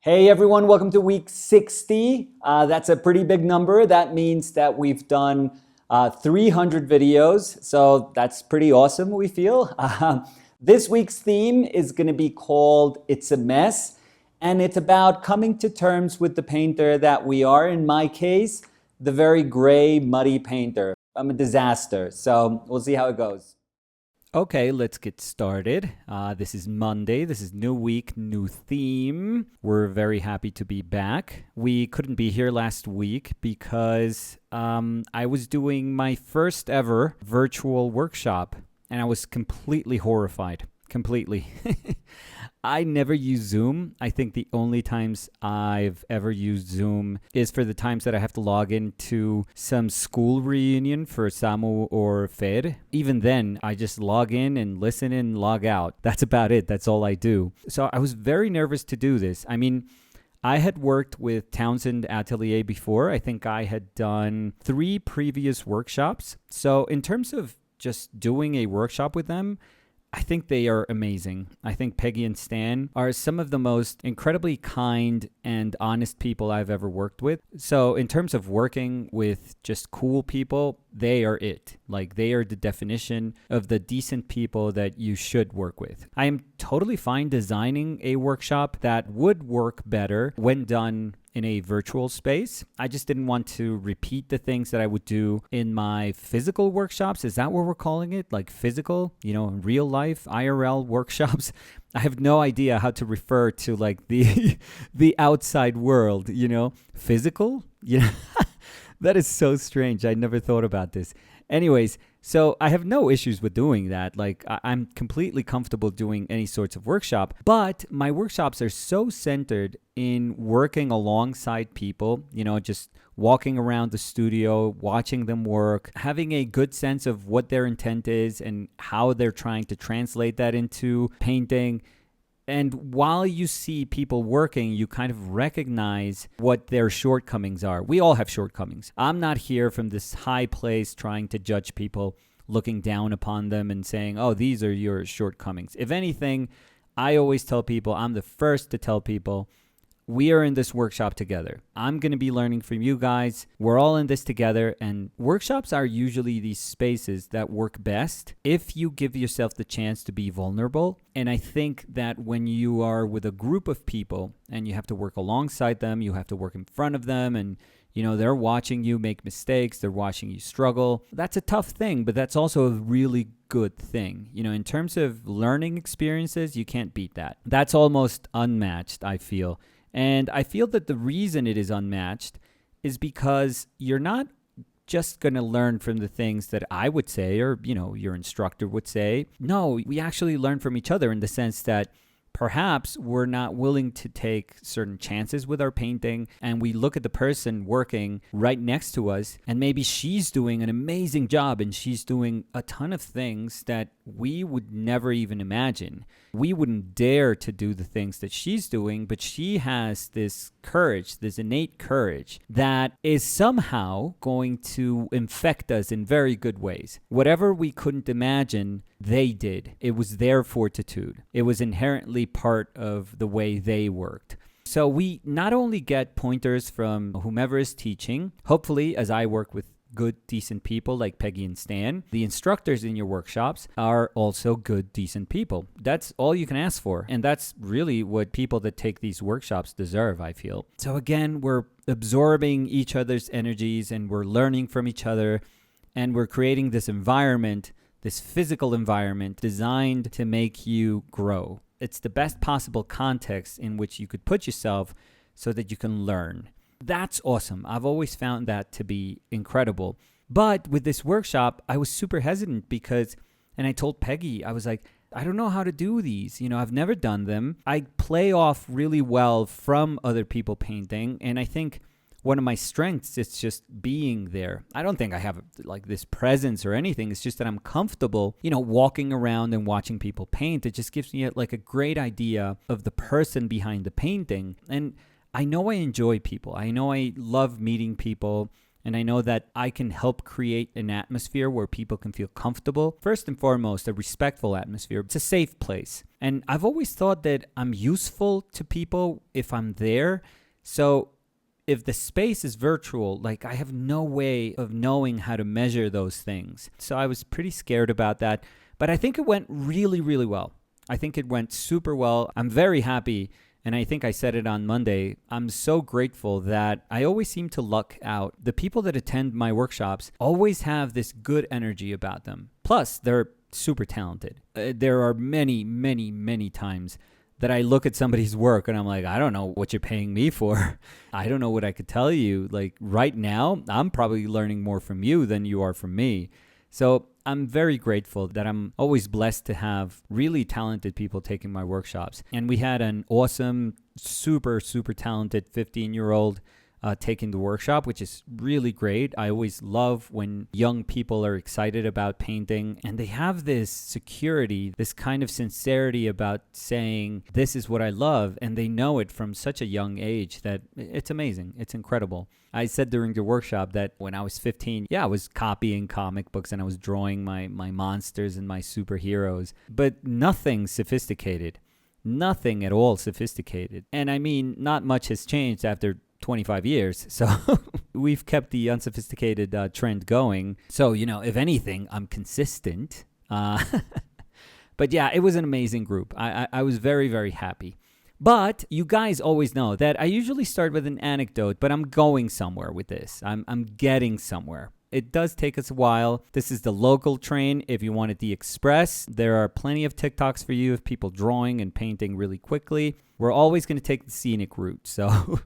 Hey everyone, welcome to week 60. That's a pretty big number. That means that we've done 300 videos. So that's pretty awesome, we feel. This week's theme is going to be called It's a Mess. And it's about coming to terms with the painter that we are. In my case, the very gray, muddy painter. I'm a disaster. So we'll see how it goes. Okay, let's get started. This is Monday. This is new week, new theme. We're very happy to be back. We couldn't be here last week because I was doing my first ever virtual workshop and I was completely horrified. Completely. I never use Zoom. I think the only times I've ever used Zoom is for the times that I have to log into some school reunion for SAMU or FED. Even then, I just log in and listen and log out. That's about it. That's all I do. So I was very nervous to do this. I mean, I had worked with Townsend Atelier before. I think I had done 3 previous workshops. So in terms of just doing a workshop with them, I think they are amazing. I think Peggy and Stan are some of the most incredibly kind and honest people I've ever worked with. So in terms of working with just cool people, they are it. Like, they are the definition of the decent people that you should work with. I am totally fine designing a workshop that would work better when done in a virtual space. I just didn't want to repeat the things that I would do in my physical workshops. Is that what we're calling it? Like physical, real life IRL workshops? I have no idea how to refer to like the the outside world, Physical? That is so strange. I never thought about this. Anyways, so I have no issues with doing that. Like, I'm completely comfortable doing any sorts of workshop, but my workshops are so centered in working alongside people, just walking around the studio, watching them work, having a good sense of what their intent is and how they're trying to translate that into painting. And while you see people working, you kind of recognize what their shortcomings are. We all have shortcomings. I'm not here from this high place trying to judge people, looking down upon them and saying, oh, these are your shortcomings. If anything, I always tell people, I'm the first to tell people, we are in this workshop together. I'm going to be learning from you guys. We're all in this together. And workshops are usually these spaces that work best if you give yourself the chance to be vulnerable. And I think that when you are with a group of people and you have to work alongside them, you have to work in front of them, and they're watching you make mistakes, they're watching you struggle. That's a tough thing, but that's also a really good thing. In terms of learning experiences, you can't beat that. That's almost unmatched, I feel. And I feel that the reason it is unmatched is because you're not just going to learn from the things that I would say or, your instructor would say. No, we actually learn from each other in the sense that perhaps we're not willing to take certain chances with our painting, and we look at the person working right next to us, and maybe she's doing an amazing job and she's doing a ton of things that we would never even imagine. We wouldn't dare to do the things that she's doing, but she has this courage, this innate courage that is somehow going to infect us in very good ways. Whatever we couldn't imagine, they did. It was their fortitude. It was inherently part of the way they worked. So we not only get pointers from whomever is teaching, hopefully as I work with good, decent people like Peggy and Stan, the instructors in your workshops are also good, decent people. That's all you can ask for. And that's really what people that take these workshops deserve, I feel. So again, we're absorbing each other's energies and we're learning from each other, and we're creating this environment, this physical environment designed to make you grow. It's the best possible context in which you could put yourself so that you can learn. That's awesome. I've always found that to be incredible. But with this workshop, I was super hesitant and I told Peggy, I was like, I don't know how to do these. I've never done them. I play off really well from other people painting. And I think one of my strengths is just being there. I don't think I have like this presence or anything. It's just that I'm comfortable, walking around and watching people paint. It just gives me like a great idea of the person behind the painting. And I know I enjoy people. I know I love meeting people. And I know that I can help create an atmosphere where people can feel comfortable. First and foremost, a respectful atmosphere. It's a safe place. And I've always thought that I'm useful to people if I'm there. So if the space is virtual, like I have no way of knowing how to measure those things. So I was pretty scared about that. But I think it went really, really well. I think it went super well. I'm very happy. And I think I said it on Monday. I'm so grateful that I always seem to luck out. The people that attend my workshops always have this good energy about them. Plus, they're super talented. There are many, many, many times that I look at somebody's work and I'm like, I don't know what you're paying me for. I don't know what I could tell you. Like right now, I'm probably learning more from you than you are from me. So I'm very grateful that I'm always blessed to have really talented people taking my workshops. And we had an awesome, super, super talented 15-year-old taking the workshop, which is really great. I always love when young people are excited about painting and they have this security, this kind of sincerity about saying, this is what I love. And they know it from such a young age that it's amazing. It's incredible. I said during the workshop that when I was 15, I was copying comic books and I was drawing my monsters and my superheroes, but nothing sophisticated, nothing at all sophisticated. And I mean, not much has changed after 25 years. So we've kept the unsophisticated trend going. So, if anything, I'm consistent. But yeah, it was an amazing group. I was very, very happy. But you guys always know that I usually start with an anecdote, but I'm going somewhere with this. I'm getting somewhere. It does take us a while. This is the local train. If you wanted the express, there are plenty of TikToks for you of people drawing and painting really quickly. We're always going to take the scenic route. So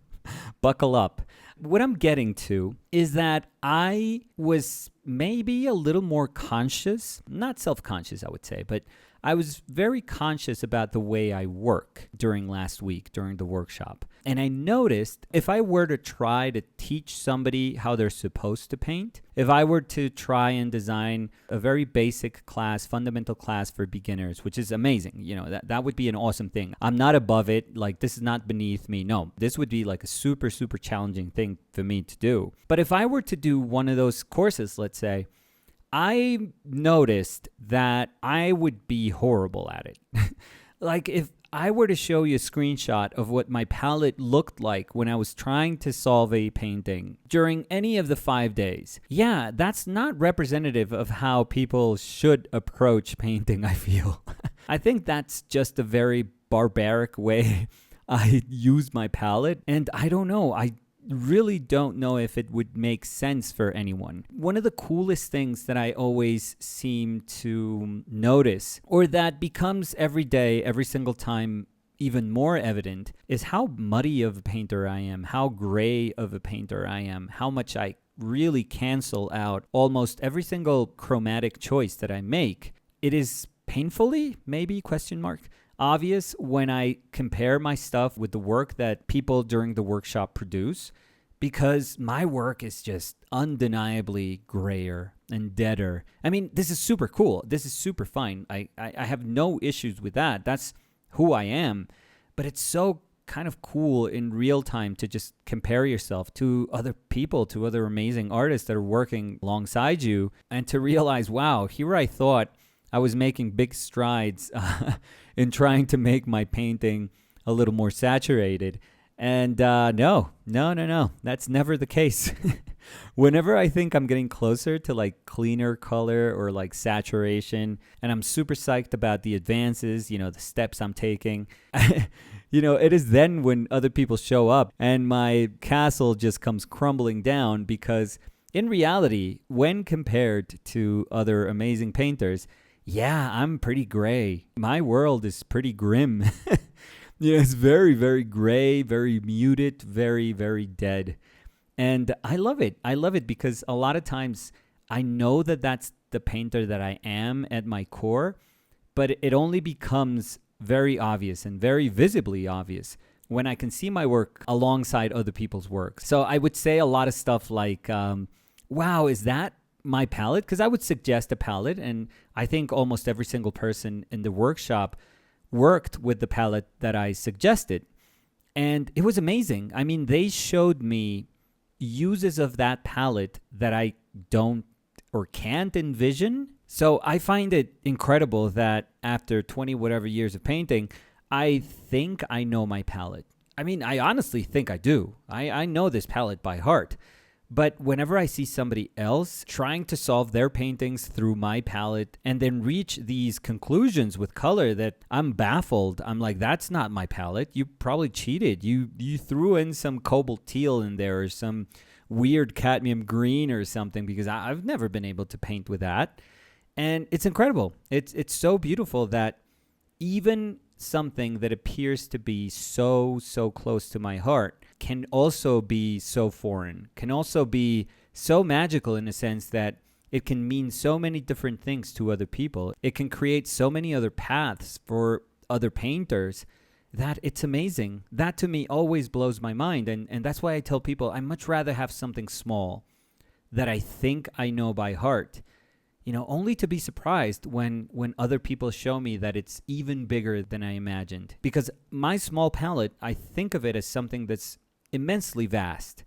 buckle up. What I'm getting to is that I was maybe a little more conscious, not self-conscious, I would say, but I was very conscious about the way I work during last week, during the workshop. And I noticed if I were to try to teach somebody how they're supposed to paint, if I were to try and design a very basic class, fundamental class for beginners, which is amazing, that would be an awesome thing. I'm not above it. Like, this is not beneath me. No, this would be like a super, super challenging thing for me to do. But if I were to do one of those courses, let's say, I noticed that I would be horrible at it. Like if I were to show you a screenshot of what my palette looked like when I was trying to solve a painting during any of the 5 days, that's not representative of how people should approach painting, I feel. I think that's just a very barbaric way I use my palette. And I don't know, I really don't know if it would make sense for anyone. One of the coolest things that I always seem to notice, or that becomes every day, every single time even more evident, is how muddy of a painter I am, how gray of a painter I am, how much I really cancel out almost every single chromatic choice that I make. It is painfully, maybe, obvious when I compare my stuff with the work that people during the workshop produce, because my work is just undeniably grayer and deader. I mean, this is super cool. This is super fine. I have no issues with that. That's who I am. But it's so kind of cool in real time to just compare yourself to other people, to other amazing artists that are working alongside you, and to realize, wow, here I thought I was making big strides in trying to make my painting a little more saturated. And no, that's never the case. Whenever I think I'm getting closer to like cleaner color or like saturation, and I'm super psyched about the advances, the steps I'm taking, it is then when other people show up and my castle just comes crumbling down, because in reality, when compared to other amazing painters, I'm pretty gray. My world is pretty grim. It's very, very gray, very muted, very, very dead. And I love it. I love it because a lot of times I know that that's the painter that I am at my core, but it only becomes very obvious and very visibly obvious when I can see my work alongside other people's work. So I would say a lot of stuff like, wow, is that my palette? Because I would suggest a palette, and I think almost every single person in the workshop worked with the palette that I suggested. And it was amazing. I mean, they showed me, uses of that palette that I don't or can't envision. So I find it incredible that after 20 whatever years of painting, I think I know my palette. I mean, I honestly think I do. I know this palette by heart. But whenever I see somebody else trying to solve their paintings through my palette and then reach these conclusions with color that I'm baffled, I'm like, that's not my palette. You probably cheated. You threw in some cobalt teal in there or some weird cadmium green or something, because I've never been able to paint with that. And it's incredible. It's so beautiful that even something that appears to be so close to my heart can also be so foreign, can also be so magical in a sense that it can mean so many different things to other people. It can create so many other paths for other painters that it's amazing. That to me always blows my mind. And that's why I tell people I much rather have something small that I think I know by heart, only to be surprised when other people show me that it's even bigger than I imagined. Because my small palette, I think of it as something that's immensely vast.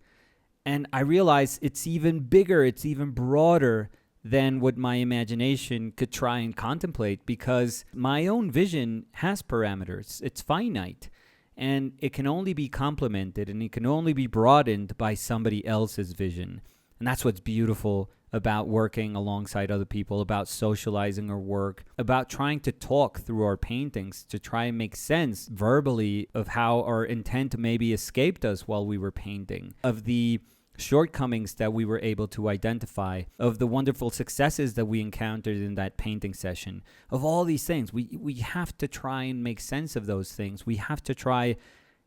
And I realize it's even bigger, it's even broader than what my imagination could try and contemplate, because my own vision has parameters. It's finite. And it can only be complemented and it can only be broadened by somebody else's vision. And that's what's beautiful about working alongside other people, about socializing our work, about trying to talk through our paintings to try and make sense verbally of how our intent maybe escaped us while we were painting, of the shortcomings that we were able to identify, of the wonderful successes that we encountered in that painting session, of all these things. We have to try and make sense of those things. We have to try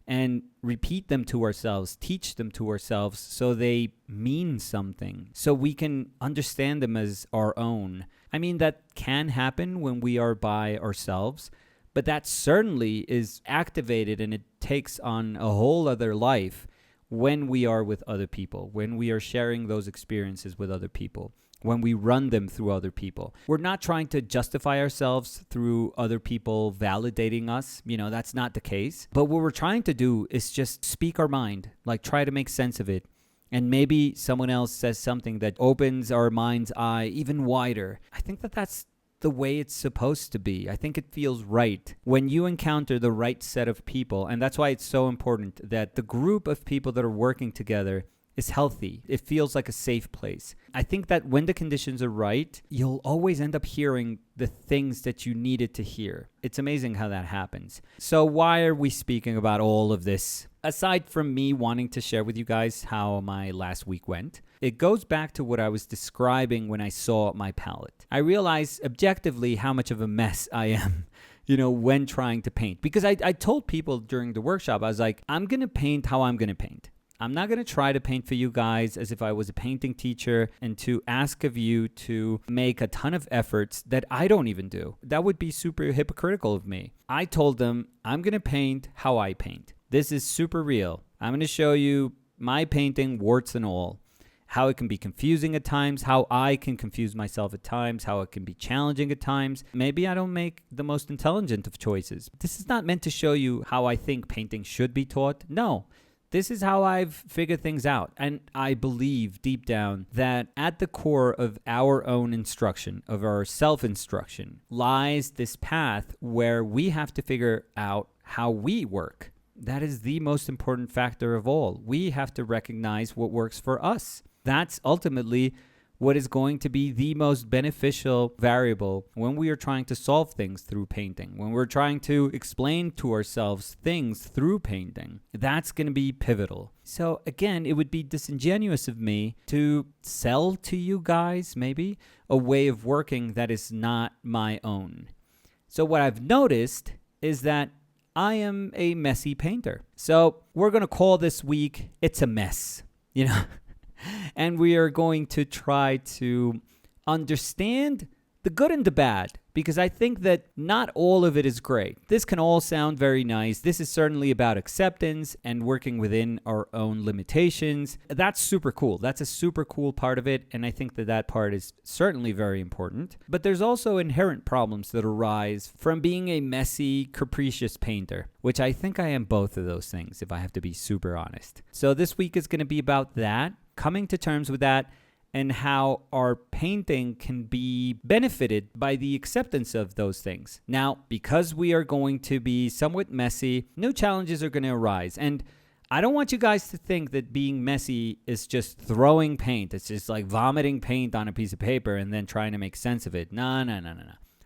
and repeat them to ourselves, teach them to ourselves so they mean something, so we can understand them as our own. I mean, that can happen when we are by ourselves, but that certainly is activated and it takes on a whole other life when we are with other people, when we are sharing those experiences with other people, when we run them through other people. We're not trying to justify ourselves through other people validating us. That's not the case. But what we're trying to do is just speak our mind, like try to make sense of it. And maybe someone else says something that opens our mind's eye even wider. I think that that's the way it's supposed to be. I think it feels right when you encounter the right set of people. And that's why it's so important that the group of people that are working together is healthy. It feels like a safe place. I think that when the conditions are right, you'll always end up hearing the things that you needed to hear. It's amazing how that happens. So why are we speaking about all of this? Aside from me wanting to share with you guys how my last week went, it goes back to what I was describing when I saw my palette. I realized objectively how much of a mess I am, when trying to paint. Because I told people during the workshop, I was like, I'm going to paint how I'm going to paint. I'm not going to try to paint for you guys as if I was a painting teacher and to ask of you to make a ton of efforts that I don't even do. That would be super hypocritical of me. I told them I'm going to paint how I paint. This is super real. I'm going to show you my painting, warts and all, how it can be confusing at times, how I can confuse myself at times, how it can be challenging at times. Maybe I don't make the most intelligent of choices. This is not meant to show you how I think painting should be taught. No. This is how I've figured things out. And I believe deep down that at the core of our own instruction, of our self-instruction, lies this path where we have to figure out how we work. That is the most important factor of all. We have to recognize what works for us. That's ultimately what is going to be the most beneficial variable when we are trying to solve things through painting, when we're trying to explain to ourselves things through painting. That's going to be pivotal. So again, it would be disingenuous of me to sell to you guys maybe a way of working that is not my own. So what I've noticed is that I am a messy painter. So we're going to call this week, It's a Mess, And we are going to try to understand the the good and the bad, because I think that not all of it is great. This can all sound very nice. This is certainly about acceptance and working within our own limitations. That's super cool. That's a super cool part of it, and I think that that part is certainly very important. But there's also inherent problems that arise from being a messy, capricious painter, which I think I am both of those things, if I have to be super honest. So this week is going to be about that, coming to terms with that, and how our painting can be benefited by the acceptance of those things. Now, because we are going to be somewhat messy, new challenges are going to arise. And I don't want you guys to think that being messy is just throwing paint. It's just like vomiting paint on a piece of paper and then trying to make sense of it. No.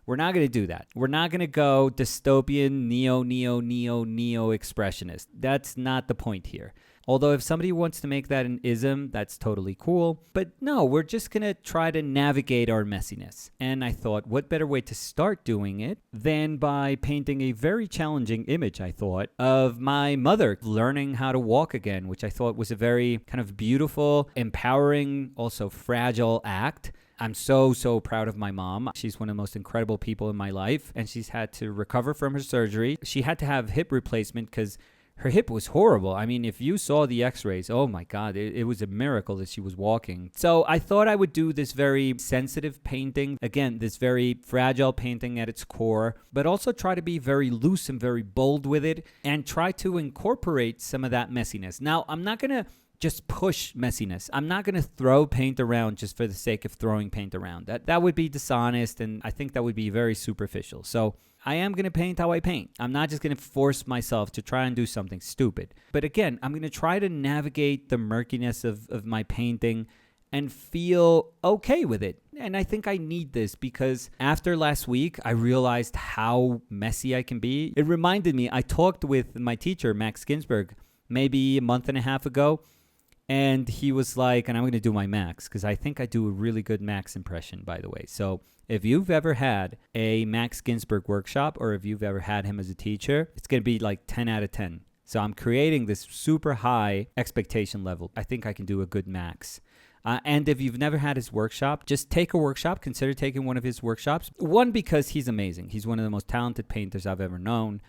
We're not going to do that. We're not going to go dystopian, neo expressionist. That's not the point here. Although if somebody wants to make that an ism, that's totally cool. But no, we're just going to try to navigate our messiness. And I thought, what better way to start doing it than by painting a very challenging image, I thought, of my mother learning how to walk again, which I thought was a very kind of beautiful, empowering, also fragile act. I'm so proud of my mom. She's one of the most incredible people in my life, and she's had to recover from her surgery. She had to have hip replacement because her hip was horrible. I mean, if you saw the x-rays, oh my God, it was a miracle that she was walking. So I thought I would do this very sensitive painting. Again, this very fragile painting at its core, but also try to be very loose and very bold with it and try to incorporate some of that messiness. Now, I'm not going to just push messiness. I'm not going to throw paint around just for the sake of throwing paint around. That would be dishonest, and I think that would be very superficial. So I am going to paint how I paint. I'm not just going to force myself to try and do something stupid. But again, I'm going to try to navigate the murkiness of my painting and feel okay with it. And I think I need this because after last week, I realized how messy I can be. It reminded me, I talked with my teacher, Max Ginsberg, maybe a month and a half ago. And he was like, and I'm going to do my Max because I think I do a really good Max impression, by the way. So if you've ever had a Max Ginsberg workshop or if you've ever had him as a teacher, it's going to be like 10 out of 10. So I'm creating this super high expectation level. I think I can do a good Max. And if you've never had his workshop, just take a workshop. Consider taking one of his workshops. One, because he's amazing. He's one of the most talented painters I've ever known.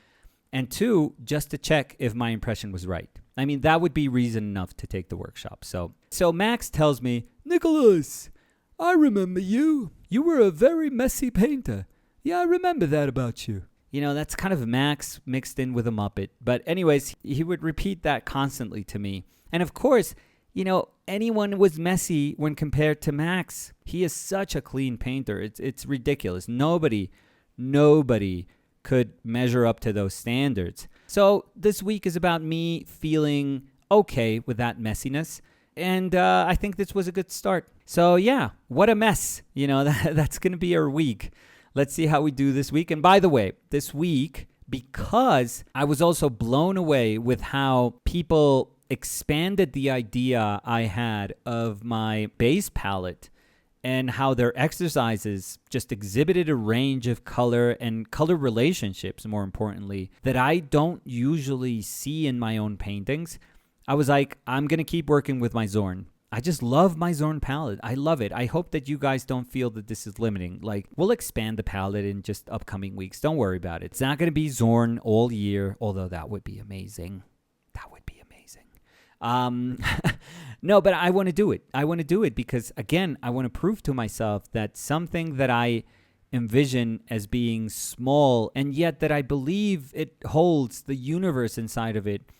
And two, just to check if my impression was right. I mean, that would be reason enough to take the workshop. So Max tells me, Nicholas, I remember you. You were a very messy painter. Yeah, I remember that about you. You know, that's kind of Max mixed in with a Muppet. But anyways, he would repeat that constantly to me. And of course, you know, anyone was messy when compared to Max. He is such a clean painter. It's ridiculous. Nobody could measure up to those standards. So this week is about me feeling okay with that messiness. And I think this was a good start. So yeah, what a mess. You know, that's going to be our week. Let's see how we do this week. And by the way, this week, because I was also blown away with how people expanded the idea I had of my base palette and how their exercises just exhibited a range of color and color relationships, more importantly, that I don't usually see in my own paintings. I was like, I'm going to keep working with my Zorn. I just love my Zorn palette. I love it. I hope that you guys don't feel that this is limiting. Like, we'll expand the palette in just upcoming weeks. Don't worry about it. It's not going to be Zorn all year, although that would be amazing. That would be amazing. No, but I want to do it. I want to do it because, again, I want to prove to myself that something that I envision as being small and yet that I believe it holds the universe inside of it,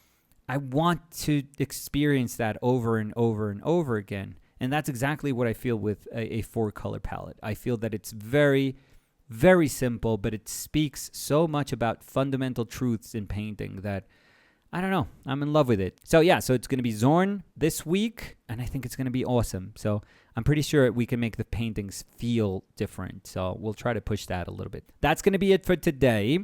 I want to experience that over and over and over again. And that's exactly what I feel with a four-color palette. I feel that it's very, very simple, but it speaks so much about fundamental truths in painting that I don't know. I'm in love with it. So yeah, so it's going to be Zorn this week, and I think it's going to be awesome. So I'm pretty sure we can make the paintings feel different. So we'll try to push that a little bit. That's going to be it for today.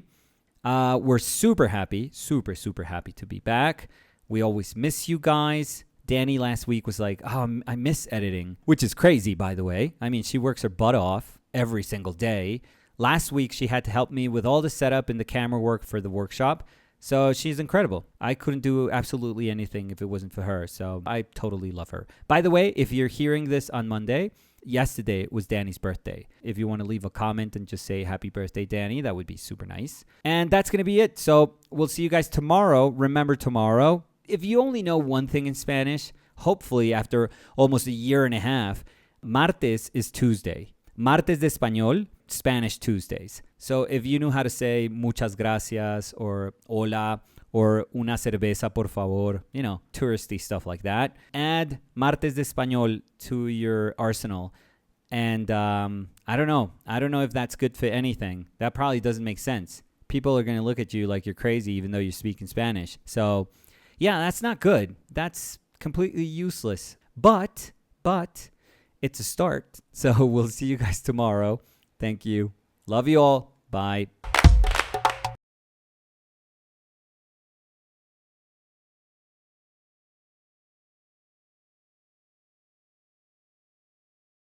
We're super happy, super happy to be back. We always miss you guys. Danny last week was like, oh, I miss editing, which is crazy, by the way. I mean, she works her butt off every single day. Last week, she had to help me with all the setup and the camera work for the workshop. So she's incredible. I couldn't do absolutely anything if it wasn't for her. So I totally love her. By the way, if you're hearing this on Monday, Yesterday was Danny's birthday. If you want to leave a comment and just say happy birthday, Danny, that would be super nice. And that's going to be it. So we'll see you guys tomorrow. Remember tomorrow, if you only know one thing in Spanish, hopefully after almost a year and a half, martes is Tuesday. Martes de Español, Spanish Tuesdays. So if you knew how to say muchas gracias or hola or una cerveza por favor, touristy stuff like that, add martes de Español to your arsenal. And I don't know if that's good for anything. That probably doesn't make sense. People are going to look at you like you're crazy even though you're speaking Spanish. So yeah, that's not good. That's completely useless. But it's a start. So we'll see you guys tomorrow. Thank you. Love you all. Bye.